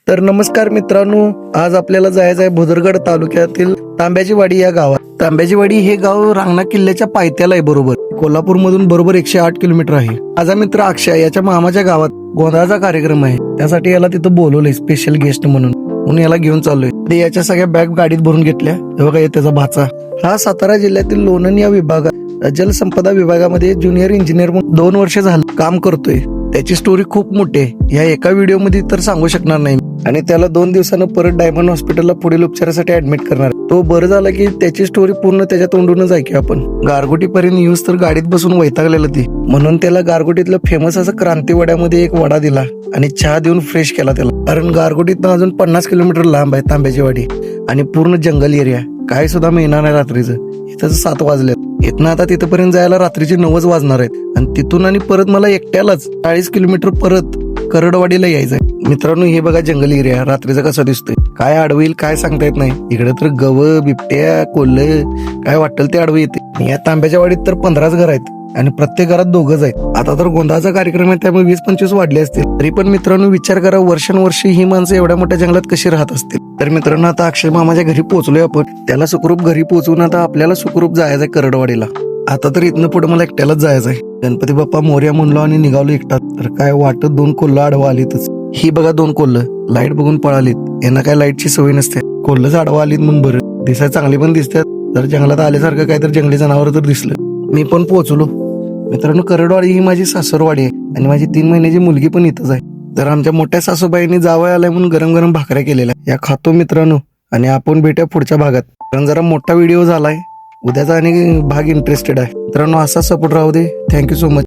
तर नमस्कार मित्रांनो, आज आपल्याला जायचं आहे भुदरगड तालुक्यातील तांब्याची वाडी या गावात. तांब्याची वाडी हे गाव रांगणा किल्ल्याच्या पायथ्याला आहे. बरोबर कोल्हापूर मधून बरोबर 108 किलोमीटर आहे. माझा मित्र अक्षय याच्या मामाच्या गावात गोंधळाचा कार्यक्रम आहे, त्यासाठी याला तिथं बोलवलंय स्पेशल गेस्ट म्हणून याला घेऊन चाललोय. ते याच्या सगळ्या बॅग गाडीत भरून घेतल्या. हे बघा, त्याचा भाचा हा सातारा जिल्ह्यातील लोणंद या विभागात जलसंपदा विभागामध्ये ज्युनियर इंजिनियर म्हणून 2 वर्ष झालं काम करतोय. त्याची स्टोरी खूप मोठी आहे, या एका व्हिडिओ मध्ये तर सांगू शकणार नाही. आणि त्याला 2 दिवसानं परत डायमंड हॉस्पिटलला पुढील उपचारासाठी ऍडमिट करणार. तो बरं झाला की त्याची स्टोरी पूर्ण त्याच्या तोंडूनच ऐकू आपण. गारगोटी पर्यंत येऊस तर गाडीत बसून वैतागलेलं ती, म्हणून त्याला गारगोटीतलं फेमस असं क्रांती वड्यामध्ये एक वडा दिला आणि चहा देऊन फ्रेश केला त्याला. कारण गारगोटीतनं अजून 50 किलोमीटर लांब आहे तांब्याची वाडी आणि पूर्ण जंगल एरिया. काय सुद्धा मिळणार नाही रात्रीचं. इथं 7 वाजले. इथनं आता तिथपर्यंत जायला रात्रीचे 9 वाजणार आहेत आणि तिथून आणि परत मला एकट्यालाच 40 किलोमीटर परत करडवाडीला यायचंय. मित्रांनो, हे बघा जंगल एरिया रात्रीचा कसा दिसतोय. काय आडवईल काय सांगता येत नाही. इकडे तर गव, बिबट्या, कोल्ह काय वाटेल ते आडवं येते. या तांब्याच्या वाडीत तर 15च घर आहेत आणि प्रत्येक घरात 2च आहेत. आता तर गोंधळाचा कार्यक्रम आहे त्यामुळे 20-25 वाढले असतील. तरी पण मित्रांनो विचार करा, वर्षानुवर्षी ही माणसं एवढ्या मोठ्या जंगलात कशी राहत असतील. तर मित्रांनो, आता अक्षय मामाच्या घरी पोहोचलोय आपण. त्याला सुखरूप घरी पोहोचून आता आपल्याला सुखरूप जायचंय करडवाडीला. आता तर इथनं पुढे मला एकट्यालाच जायचंय. गणपती बाप्पा मोरया म्हणलो आणि निघालो एकटाच. तर काय वाटत 2 कोल्ह आडवा आलीतच. ही बघा 2 कोल्ह लाईट बघून पळालीत. यांना काय लाईटची सवय नसते. कोल्हच आडवा आलीत म्हणून बरं दिसायला चांगली पण दिसतात. जर जंगलात आल्यासारखं काय तर जंगली जनावर तर दिसलं. मी पण पोहोचलो. मित्रांनो, करडवाडी ही माझी सासरवाडी आहे आणि माझी 3 महिन्याची मुलगी पण इथंच आहे. तर आमच्या मोठ्या सासूबाईंनी जावं आलाय म्हणून गरम गरम भाकऱ्या केलेल्या या खातो मित्रांनो. आणि आपण भेटूया पुढच्या भागात, कारण जरा मोठा व्हिडिओ झालाय. उद्याचा आणि भाग इंटरेस्टेड आहे. मित्रांनो, असा सपोर्ट राहू दे. Thank you so much.